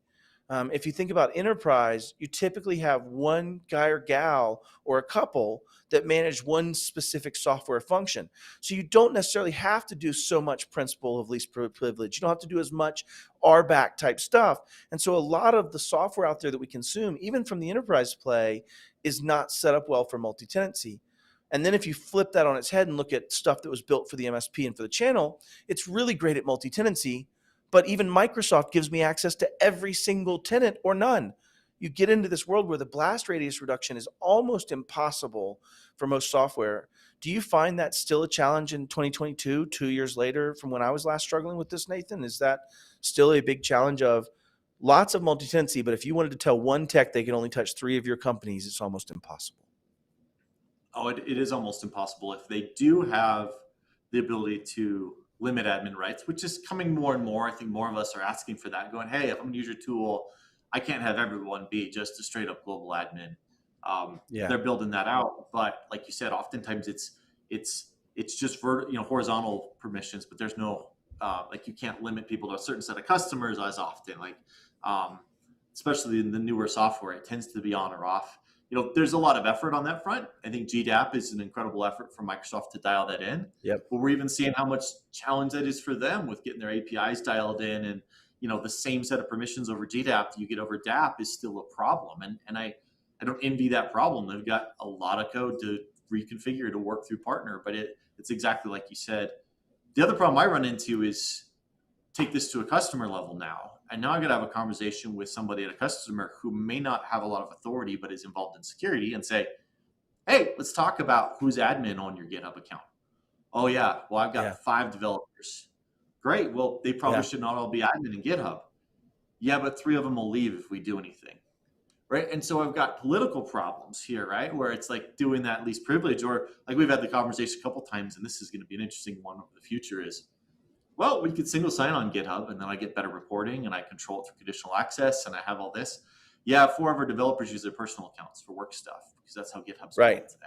If you think about enterprise, you typically have one guy or gal or a couple that manage one specific software function. So you don't necessarily have to do so much principle of least privilege. You don't have to do as much RBAC type stuff. And so a lot of the software out there that we consume, even from the enterprise play, is not set up well for multi-tenancy. And then if you flip that on its head and look at stuff that was built for the MSP and for the channel, it's really great at multi-tenancy. But even Microsoft gives me access to every single tenant or none. You get into this world where the blast radius reduction is almost impossible for most software. Do you find that still a challenge in 2022, 2 years later from when I was last struggling with this, Nathan? Is that still a big challenge of lots of multi-tenancy, but if you wanted to tell one tech they can only touch 3 of your companies, it's almost impossible? Oh, it is almost impossible. If they do have the ability to limit admin rights, which is coming more and more. I think more of us are asking for that, going, hey, if I'm going to use your tool, I can't have everyone be just a straight up global admin. They're building that out. But like you said, oftentimes it's just horizontal permissions, but there's no, you can't limit people to a certain set of customers as often. Especially in the newer software, it tends to be on or off. there's a lot of effort on that front. I think GDAP is an incredible effort for Microsoft to dial that in. Yep. But we're even seeing how much challenge that is for them with getting their APIs dialed in, and the same set of permissions over GDAP that you get over DAP is still a problem. And I don't envy that problem. They've got a lot of code to reconfigure to work through partner, but it's exactly like you said. The other problem I run into is take this to a customer level now. And now I got to have a conversation with somebody at a customer who may not have a lot of authority, but is involved in security, and say, hey, let's talk about who's admin on your GitHub account. Oh yeah, well, I've got 5 developers. Great. Well, they probably should not all be admin in GitHub. Yeah, but 3 of them will leave if we do anything. Right. And so I've got political problems here, right? Where it's like doing that least privilege, or like we've had the conversation a couple of times, and this is going to be an interesting one over the future is, well, we could single sign on GitHub, and then I get better reporting, and I control it through conditional access, and I have all this. Yeah, 4 of our developers use their personal accounts for work stuff, because that's how GitHub's built.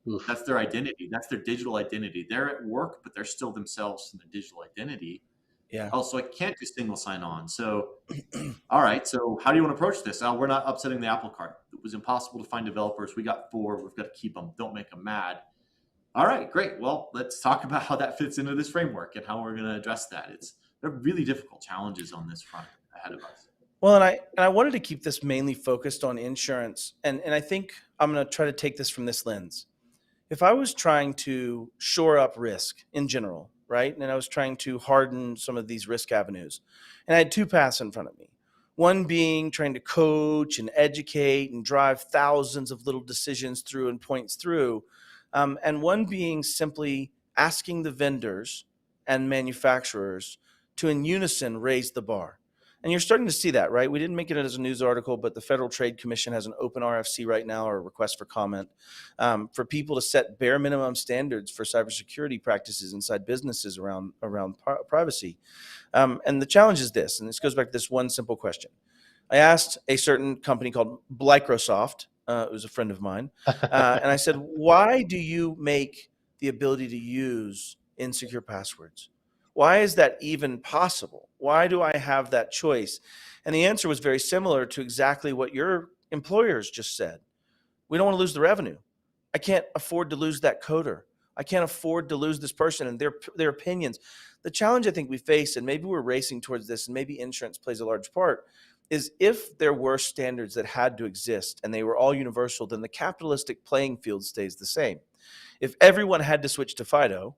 And that's their identity. That's their digital identity. They're at work, but they're still themselves in their digital identity. Yeah. Also, I can't do single sign on. So, all right. So how do you want to approach this? We're not upsetting the apple cart. It was impossible to find developers. We got 4. We've got to keep them. Don't make them mad. All right, great. Well, let's talk about how that fits into this framework and how we're going to address that. They're really difficult challenges on this front ahead of us. Well, and I wanted to keep this mainly focused on insurance. And I think I'm going to try to take this from this lens. If I was trying to shore up risk in general, right, and I was trying to harden some of these risk avenues, and I had 2 paths in front of me. One being trying to coach and educate and drive thousands of little decisions through and points through. And one being simply asking the vendors and manufacturers to in unison raise the bar. And you're starting to see that, right? We didn't make it as a news article, but the Federal Trade Commission has an open RFC right now, or a request for comment, for people to set bare minimum standards for cybersecurity practices inside businesses around privacy. And the challenge is this, and this goes back to this one simple question. I asked a certain company called Microsoft, it was a friend of mine, and I said, why do you make the ability to use insecure passwords? Why is that even possible? Why do I have that choice? And the answer was very similar to exactly what your employers just said. We don't want to lose the revenue. I can't afford to lose that coder. I can't afford to lose this person and their opinions. The challenge I think we face, and maybe we're racing towards this, and maybe insurance plays a large part, is if there were standards that had to exist and they were all universal, then the capitalistic playing field stays the same. If everyone had to switch to FIDO,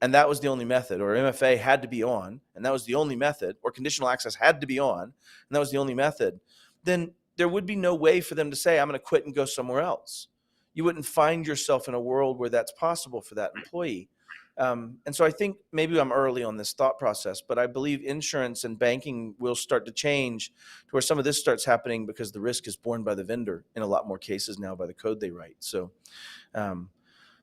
and that was the only method, or MFA had to be on, and that was the only method, or conditional access had to be on, and that was the only method, then there would be no way for them to say, I'm going to quit and go somewhere else. You wouldn't find yourself in a world where that's possible for that employee. And so I think maybe I'm early on this thought process, but I believe insurance and banking will start to change to where some of this starts happening because the risk is borne by the vendor in a lot more cases now by the code they write. So,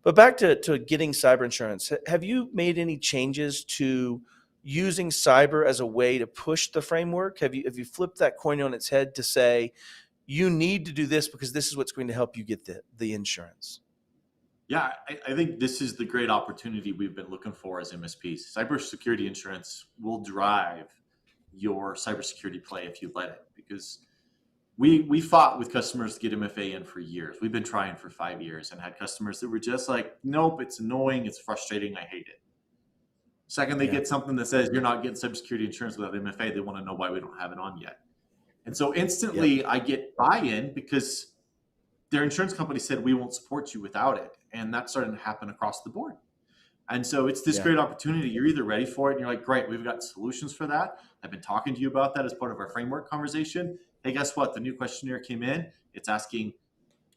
but back to getting cyber insurance, have you made any changes to using cyber as a way to push the framework? Have you flipped that coin on its head to say, you need to do this because this is what's going to help you get the insurance? Yeah, I think this is the great opportunity we've been looking for as MSPs. Cybersecurity insurance will drive your cybersecurity play if you let it, because we fought with customers to get MFA in for years. We've been trying for 5 years and had customers that were just like, nope, it's annoying, it's frustrating, I hate it. Second, they get something that says you're not getting cybersecurity insurance without MFA, they want to know why we don't have it on yet. And so instantly I get buy-in because their insurance company said we won't support you without it. And that's starting to happen across the board. And so it's this great opportunity. You're either ready for it and you're like, great, we've got solutions for that. I've been talking to you about that as part of our framework conversation. Hey, guess what? The new questionnaire came in. It's asking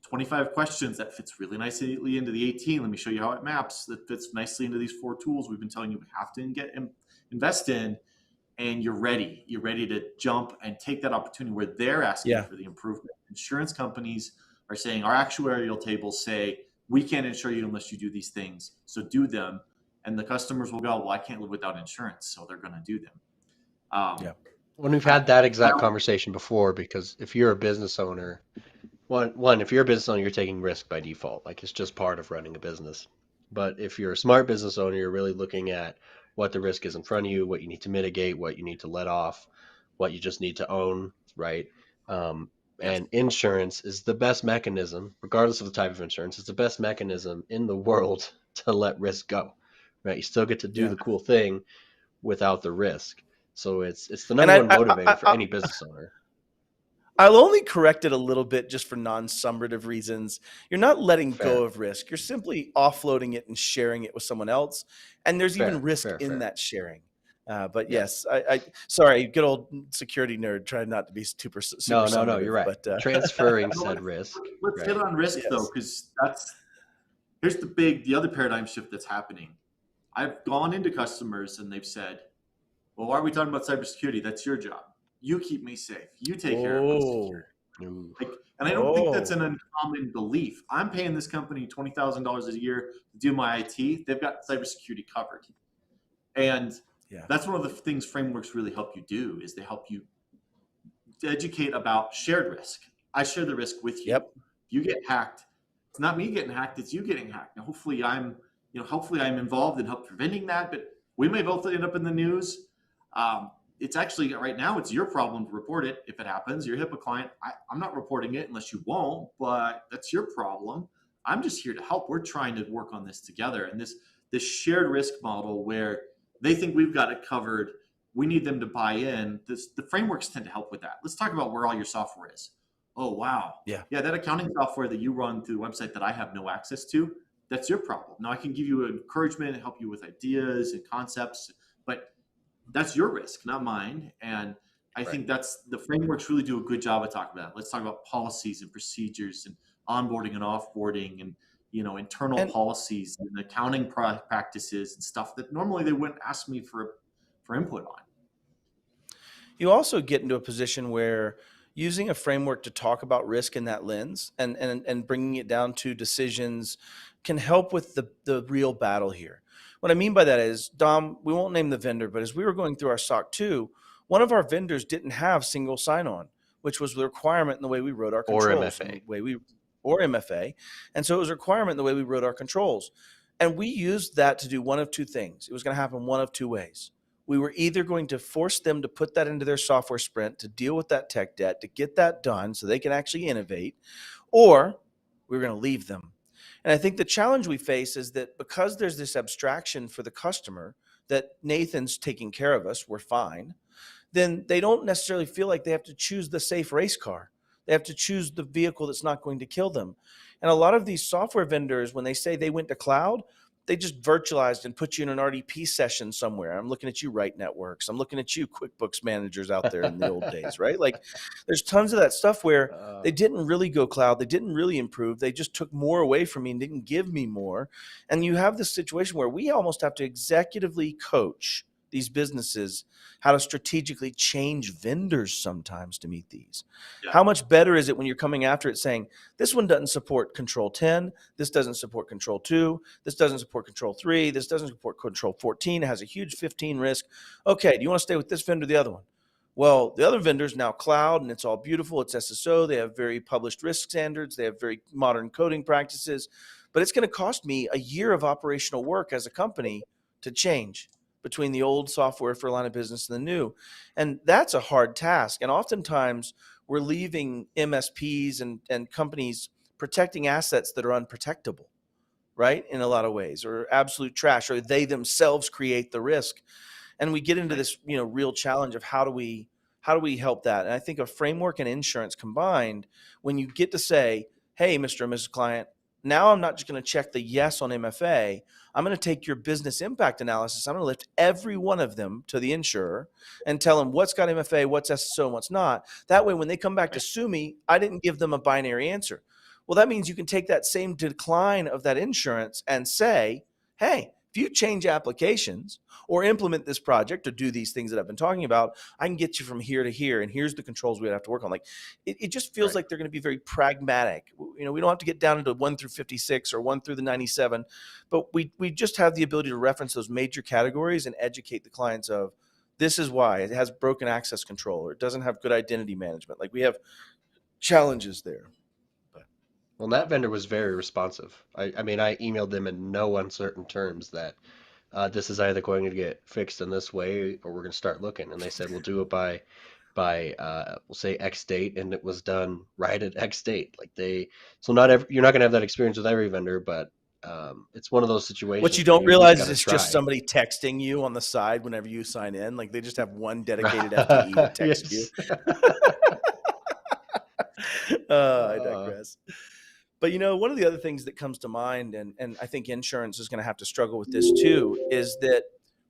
25 questions that fits really nicely into the 18. Let me show you how it maps. That fits nicely into these 4 tools we've been telling you we have to invest in. And you're ready. You're ready to jump and take that opportunity where they're asking for the improvement. Insurance companies are saying, our actuarial tables say, we can't insure you unless you do these things. So do them. And the customers will go, well, I can't live without insurance. So they're going to do them. When we've had that exact conversation before, because if you're a business owner, if you're a business owner, you're taking risk by default. Like, it's just part of running a business. But if you're a smart business owner, you're really looking at what the risk is in front of you, what you need to mitigate, what you need to let off, what you just need to own, right? And insurance is the best mechanism, regardless of the type of insurance, it's the best mechanism in the world to let risk go, right? You still get to do the cool thing without the risk. So it's the number one motivator for any business owner. I'll only correct it a little bit just for non-summative reasons. You're not letting go of risk. You're simply offloading it and sharing it with someone else. And there's even risk in that sharing. But yes, I sorry, good old security nerd, try not to be super No, you're right. But, transferring said risk. Let's hit on risk though, because here's the other paradigm shift that's happening. I've gone into customers and they've said, well, why are we talking about cybersecurity? That's your job. You keep me safe. You take care of my security. And I don't think that's an uncommon belief. I'm paying this company $20,000 a year to do my IT. They've got cybersecurity covered. And that's one of the things frameworks really help you do, is they help you educate about shared risk. I share the risk with you. If you get hacked, it's not me getting hacked, it's you getting hacked. Now, hopefully I'm involved in help preventing that, but we may both end up in the news. It's actually, right now, it's your problem to report it if it happens. You're a HIPAA client. I'm not reporting it unless you won't, but that's your problem. I'm just here to help. We're trying to work on this together. And this shared risk model where they think we've got it covered, we need them to buy in. The frameworks tend to help with that. Let's talk about where all your software is. Oh, wow. Yeah, that accounting software that you run through the website that I have no access to, that's your problem. Now, I can give you encouragement and help you with ideas and concepts, but that's your risk, not mine. And I think the frameworks really do a good job of talking about it. Let's talk about policies and procedures and onboarding and offboarding and internal policies and accounting practices and stuff that normally they wouldn't ask me for input on. You also get into a position where using a framework to talk about risk in that lens and bringing it down to decisions can help with the real battle here. What I mean by that is, Dom, we won't name the vendor, but as we were going through our SOC 2, one of our vendors didn't have single sign-on, which was the requirement in the way we wrote our controls. Or MFA. And so it was a requirement in the way we wrote our controls. And we used that to do one of two things. It was going to happen one of two ways. We were either going to force them to put that into their software sprint to deal with that tech debt, to get that done so they can actually innovate, or we were going to leave them. And I think the challenge we face is that because there's this abstraction for the customer that Nathan's taking care of us, we're fine, then they don't necessarily feel like they have to choose the safe race car. They have to choose the vehicle that's not going to kill them. And a lot of these software vendors, when they say they went to cloud, they just virtualized and put you in an RDP session somewhere. I'm looking at you, Right Networks. I'm looking at you, QuickBooks managers out there in the old days, right? Like there's tons of that stuff where they didn't really go cloud. They didn't really improve. They just took more away from me and didn't give me more. And you have this situation where we almost have to executively coach these businesses how to strategically change vendors sometimes to meet these. How much better is it when you're coming after it saying, this one doesn't support control 10, this doesn't support control 2, this doesn't support control 3, this doesn't support control 14, it has a huge 15 risk. Okay, do you want to stay with this vendor or the other one? Well, the other vendor is now cloud and it's all beautiful. It's SSO. They have very published risk standards. They have very modern coding practices, but it's going to cost me a year of operational work as a company to change between the old software for a line of business and the new. And that's a hard task. And oftentimes we're leaving MSPs and companies protecting assets that are unprotectable, right? In a lot of ways, or absolute trash, or they themselves create the risk. And we get into this, real challenge of how do we help that? And I think a framework and insurance combined, when you get to say, hey, Mr. and Mrs. Client, now I'm not just going to check the yes on MFA. I'm going to take your business impact analysis. I'm going to lift every one of them to the insurer and tell them what's got MFA, what's SSO, and what's not. That way, when they come back to sue me, I didn't give them a binary answer. Well, that means you can take that same decline of that insurance and say, hey, if you change applications or implement this project or do these things that I've been talking about, I can get you from here to here, and here's the controls we have to work on. Like it just feels like they're going to be very pragmatic. We don't have to get down into 1 through 56 or 1 through the 97, but we just have the ability to reference those major categories and educate the clients of this is why it has broken access control or it doesn't have good identity management. Like we have challenges there. Well, that vendor was very responsive. I mean, I emailed them in no uncertain terms that this is either going to get fixed in this way or we're going to start looking. And they said, we'll do it by by we'll say X date, and it was done right at X date. Like you're not gonna have that experience with every vendor, but it's one of those situations. What you don't realize is it's try. just somebody texting you on the side whenever you sign in. Like they just have one dedicated FTE to text you. I digress. But one of the other things that comes to mind, and I think insurance is going to have to struggle with this too, is that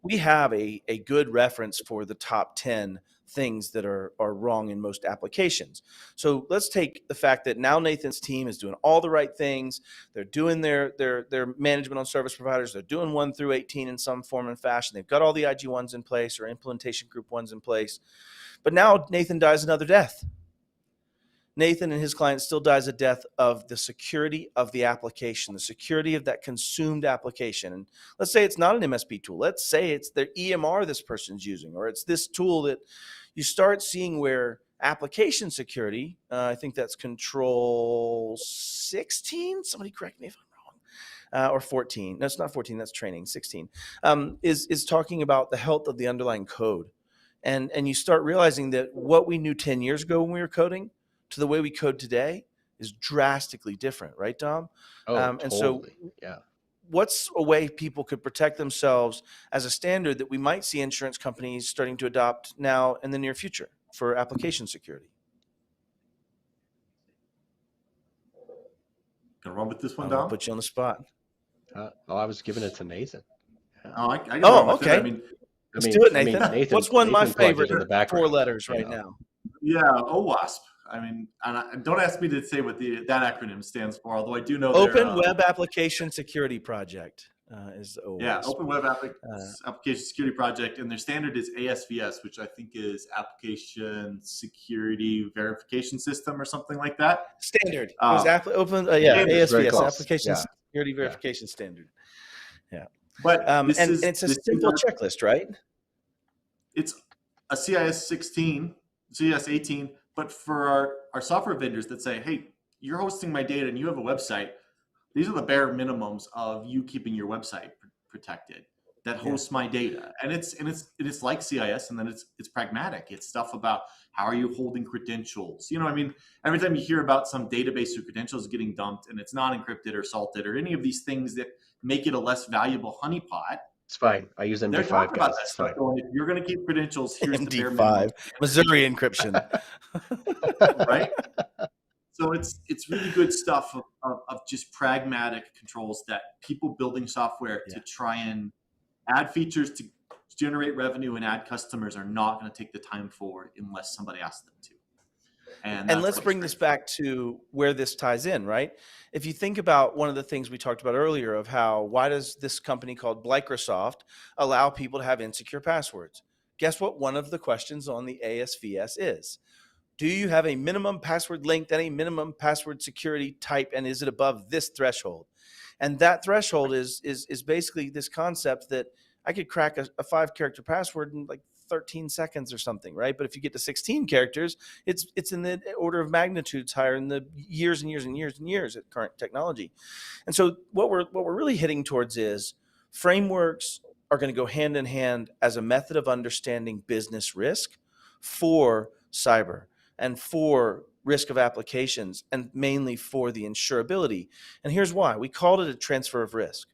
we have a good reference for the top 10 things that are wrong in most applications. So let's take the fact that now Nathan's team is doing all the right things. They're doing their management on service providers. They're doing 1 through 18 in some form and fashion. They've got all the IG1s in place or implementation group 1s in place. But now Nathan dies another death. Nathan and his client still dies a death of the security of the application, the security of that consumed application. And let's say it's not an MSP tool. Let's say it's their EMR this person's using, or it's this tool that you start seeing where application security, I think that's control 16. Somebody correct me if I'm wrong. Or 14. No, it's not 14. That's training. 16 is talking about the health of the underlying code. And you start realizing that what we knew 10 years ago when we were coding to the way we code today is drastically different, right, Dom? Totally. And so what's a way people could protect themselves as a standard that we might see insurance companies starting to adopt now in the near future for application security? Gonna run with this one, Dom? I'll put you on the spot. I was giving it to Nathan. Okay. Let's do it, Nathan. What's one of my favorite 4 letters right now? Yeah, OWASP. I mean, and don't ask me to say what that acronym stands for, although I do know Open Web Application Security Project is OWASP. Yeah, Open Web Application Security Project, and their standard is ASVS, which I think is Application Security Verification System or something like that. Standard. It was ASVS, Application Security Verification Standard. Yeah. But and it's a simple checklist, right? It's a CIS 16, CIS 18, but for our software vendors that say, hey, you're hosting my data and you have a website, these are the bare minimums of you keeping your website protected that hosts my data. And it's like CIS, and then it's pragmatic. It's stuff about how are you holding credentials? I mean, every time you hear about some database or credentials getting dumped and it's not encrypted or salted or any of these things that make it a less valuable honeypot, it's fine. I use MD5. They're talking about that stuff. If you're going to keep credentials, here's MD5, the bare minimum. Missouri encryption, right? So it's really good stuff of just pragmatic controls that people building software to try and add features to generate revenue and add customers are not going to take the time for unless somebody asks them to. And let's bring this back to where this ties in, right? If you think about one of the things we talked about earlier of why does this company called Microsoft allow people to have insecure passwords? Guess what one of the questions on the ASVS is? Do you have a minimum password length and a minimum password security type, and is it above this threshold? And that threshold is basically this concept that I could crack a 5-character password in like 13 seconds or something, right? But if you get to 16 characters, it's in the order of magnitudes higher in the years and years and years and years at current technology. And so what we're really hitting towards is frameworks are going to go hand in hand as a method of understanding business risk for cyber and for risk of applications, and mainly for the insurability. And here's why. We called it a transfer of risk.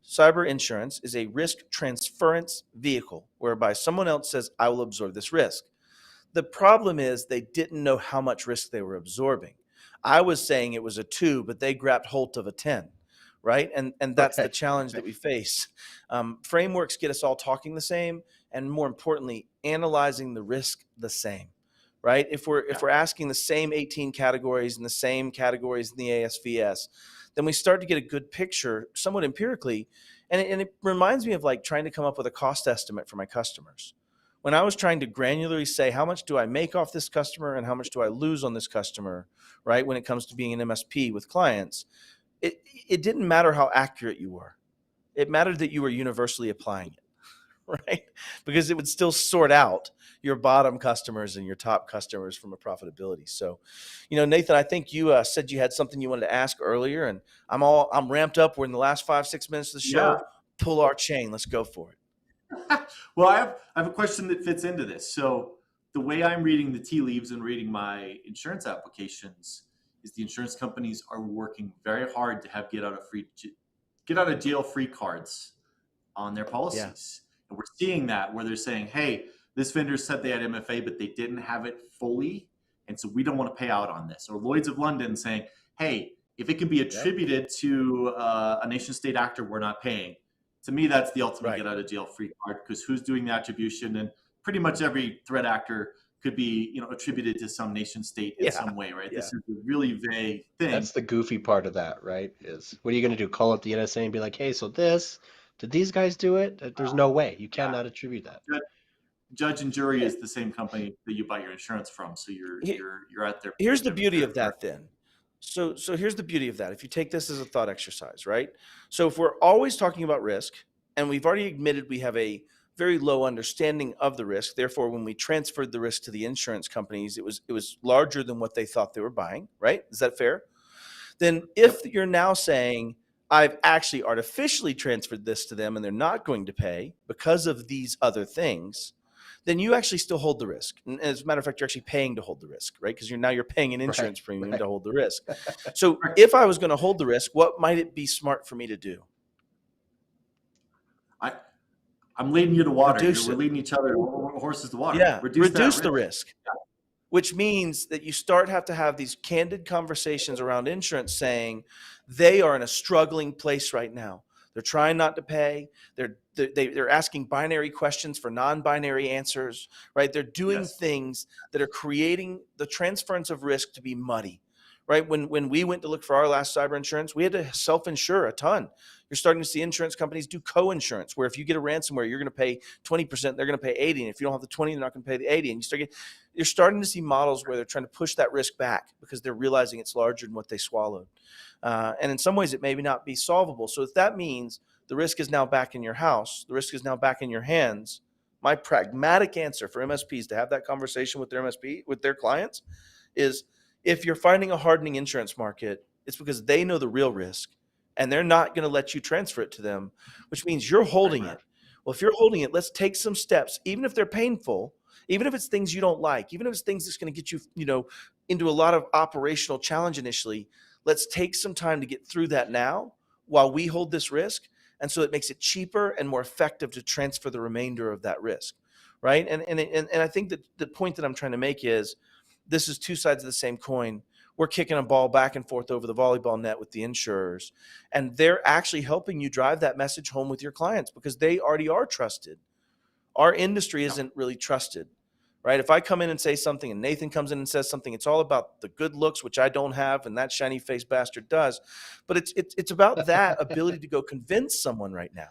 Cyber insurance is a risk transference vehicle whereby someone else says, I will absorb this risk. The problem is they didn't know how much risk they were absorbing. I was saying it was a 2, but they grabbed hold of a 10, right? And that's the challenge that we face. Frameworks get us all talking the same, and more importantly, analyzing the risk the same, right? If we're asking the same 18 categories and the same categories in the ASVS, then we start to get a good picture, somewhat empirically. And it reminds me of like trying to come up with a cost estimate for my customers. When I was trying to granularly say, how much do I make off this customer and how much do I lose on this customer, right? When it comes to being an MSP with clients, it didn't matter how accurate you were. It mattered that you were universally applying it, right? Because it would still sort out your bottom customers and your top customers from a profitability. So, Nathan, I think you said you had something you wanted to ask earlier, and I'm ramped up. We're in the last 5-6 minutes of the show. Yeah. Pull our chain. Let's go for it. Well, I have a question that fits into this. So the way I'm reading the tea leaves and reading my insurance applications is the insurance companies are working very hard to have get out of jail free cards on their policies. Yeah. And we're seeing that where they're saying, hey, this vendor said they had MFA, but they didn't have it fully. And so we don't want to pay out on this. Or Lloyd's of London saying, hey, if it can be attributed to a nation state actor, we're not paying. To me, that's the ultimate get out of jail free card, because who's doing the attribution? And pretty much every threat actor could be, attributed to some nation state in some way, right? Yeah. This is a really vague thing. That's the goofy part of that, right? Is what are you going to do? Call up the NSA and be like, hey, so did these guys do it? There's no way. You cannot attribute that. Judge and jury is the same company that you buy your insurance from. So you're at their. Here's the beauty of that then. So here's the beauty of that. If you take this as a thought exercise, right? So if we're always talking about risk, and we've already admitted we have a very low understanding of the risk, therefore, when we transferred the risk to the insurance companies, it was larger than what they thought they were buying, right? Is that fair? Then if you're now saying, I've actually artificially transferred this to them and they're not going to pay because of these other things, then you actually still hold the risk. And as a matter of fact, you're actually paying to hold the risk, right? Because you're paying an insurance premium to hold the risk. So if I was going to hold the risk, what might it be smart for me to do? I'm leading you to water. We're leading each other horses to water. Yeah, reduce the risk. Which means that you have to have these candid conversations around insurance saying they are in a struggling place right now. They're trying not to pay. They're asking binary questions for non-binary answers, right? They're doing things that are creating the transference of risk to be muddy, right? When we went to look for our last cyber insurance, we had to self-insure a ton. You're starting to see insurance companies do co-insurance, where if you get a ransomware, you're going to pay 20%, they're going to pay 80%. And if you don't have the 20, they're not going to pay the 80%. And you're starting to see models where they're trying to push that risk back because they're realizing it's larger than what they swallowed. And in some ways, it may not be solvable. So if that means the risk is now back in your house, the risk is now back in your hands, my pragmatic answer for MSPs to have that conversation with their MSP, with their clients, is if you're finding a hardening insurance market, it's because they know the real risk and they're not going to let you transfer it to them, which means you're holding it. Well, if you're holding it, let's take some steps, even if they're painful, even if it's things you don't like, even if it's things that's going to get you, into a lot of operational challenge initially. Let's take some time to get through that now while we hold this risk. And so it makes it cheaper and more effective to transfer the remainder of that risk, right? And I think that the point that I'm trying to make is this is two sides of the same coin. We're kicking a ball back and forth over the volleyball net with the insurers, and they're actually helping you drive that message home with your clients because they already are trusted. Our industry isn't really trusted, right? If I come in and say something and Nathan comes in and says something, it's all about the good looks, which I don't have, and that shiny faced bastard does. But it's about that ability to go convince someone right now.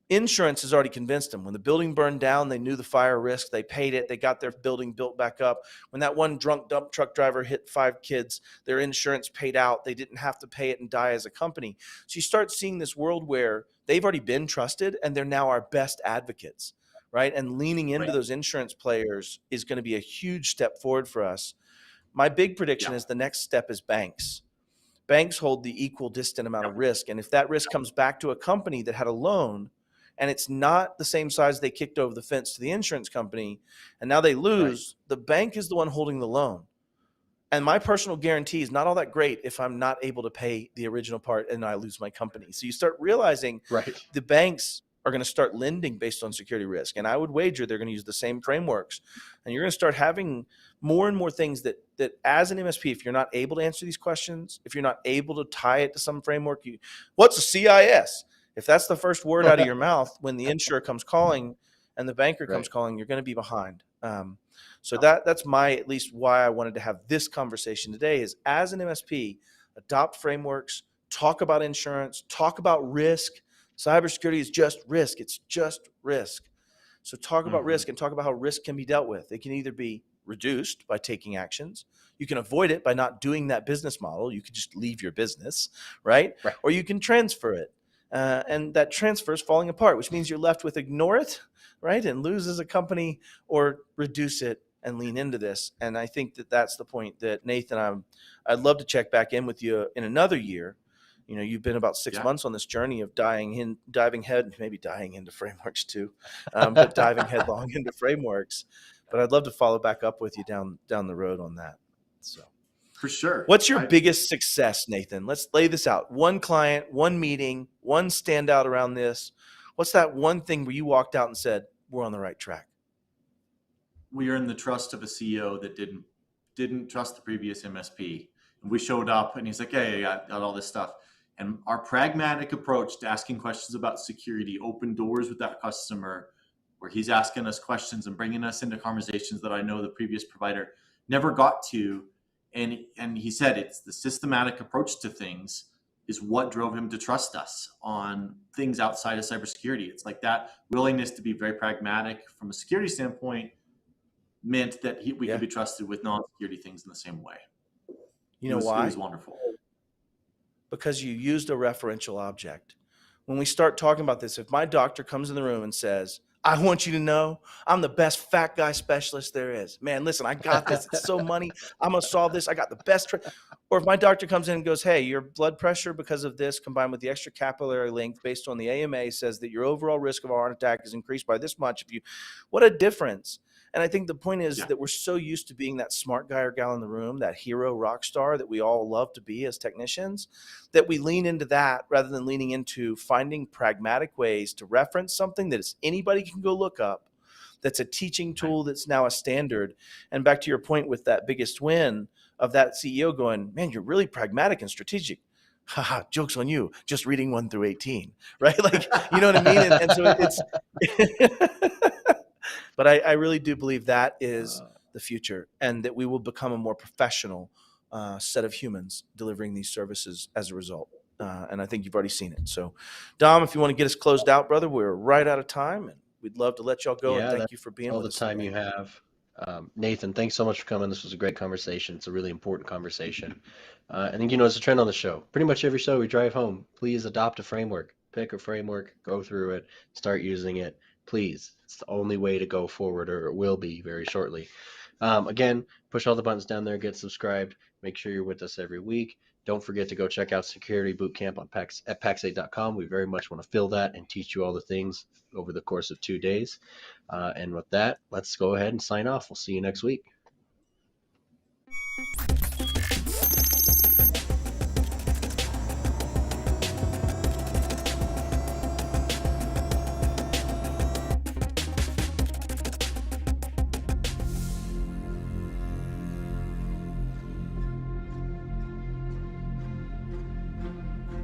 Insurance has already convinced them. When the building burned down, they knew the fire risk. They paid it. They got their building built back up. When that one drunk dump truck driver hit 5 kids, their insurance paid out. They didn't have to pay it and die as a company. So you start seeing this world where they've already been trusted and they're now our best advocates, right? And leaning into those insurance players is going to be a huge step forward for us. My big prediction is the next step is banks. Banks hold the equal distant amount of risk. And if that risk comes back to a company that had a loan, and it's not the same size they kicked over the fence to the insurance company, and now they lose, the bank is the one holding the loan. And my personal guarantee is not all that great if I'm not able to pay the original part and I lose my company. So you start realizing the banks are going to start lending based on security risk. And I would wager they're going to use the same frameworks. And you're going to start having more and more things that as an MSP, if you're not able to answer these questions, if you're not able to tie it to some framework, what's a CIS? If that's the first word out of your mouth when the insurer comes calling and the banker comes calling, you're going to be behind. So that's at least why I wanted to have this conversation today is as an MSP, adopt frameworks, talk about insurance, talk about risk. Cybersecurity is just risk. It's just risk. So talk about risk and talk about how risk can be dealt with. It can either be reduced by taking actions. You can avoid it by not doing that business model. You can just leave your business, right? Or you can transfer it. And that transfer is falling apart, which means you're left with ignore it, right, and lose as a company, or reduce it and lean into this. And I think that's the point that Nathan, I'd love to check back in with you in another year. You've been about 6 months on this journey of diving into frameworks too, but diving headlong into frameworks. but I'd love to follow back up with you down the road on that. So for sure. What's your biggest success, Nathan? Let's lay this out. One client, one meeting, one standout around this. What's that one thing where you walked out and said, we're on the right track? We earned the trust of a CEO that didn't trust the previous MSP. And we showed up and he's like, hey, I got all this stuff. And our pragmatic approach to asking questions about security opened doors with that customer, where he's asking us questions and bringing us into conversations that I know the previous provider never got to. And he said it's the systematic approach to things is what drove him to trust us on things outside of cybersecurity. It's like that willingness to be very pragmatic from a security standpoint meant that we could be trusted with non-security things in the same way. You know why? It was wonderful. Because you used a referential object. When we start talking about this, if my doctor comes in the room and says, I want you to know I'm the best fat guy specialist there is. Man, listen, I got this. It's so money. I'm going to solve this. I got the best. Or if my doctor comes in and goes, hey, your blood pressure because of this combined with the extra capillary length based on the AMA says that your overall risk of a heart attack is increased by this much. What a difference. And I think the point is that we're so used to being that smart guy or gal in the room, that hero rock star that we all love to be as technicians, that we lean into that rather than leaning into finding pragmatic ways to reference something that is anybody can go look up, that's a teaching tool that's now a standard. And back to your point with that biggest win of that CEO going, man, you're really pragmatic and strategic. Haha, joke's on you, just reading 1 through 18, right? Like, you know what I mean? And so it's... But I really do believe that is the future, and that we will become a more professional set of humans delivering these services as a result. And I think you've already seen it. So, Dom, if you want to get us closed out, brother, we're right out of time, and we'd love to let y'all go. And thank you for being with us. All the time you have. Nathan, thanks so much for coming. This was a great conversation. It's a really important conversation. I think, it's a trend on the show. Pretty much every show we drive home, please adopt a framework. Pick a framework, go through it, start using it. Please. It's the only way to go forward, or it will be very shortly. Again, push all the buttons down there, get subscribed. Make sure you're with us every week. Don't forget to go check out Security Bootcamp at Pax8.com. We very much want to fill that and teach you all the things over the course of 2 days. And with that, let's go ahead and sign off. We'll see you next week.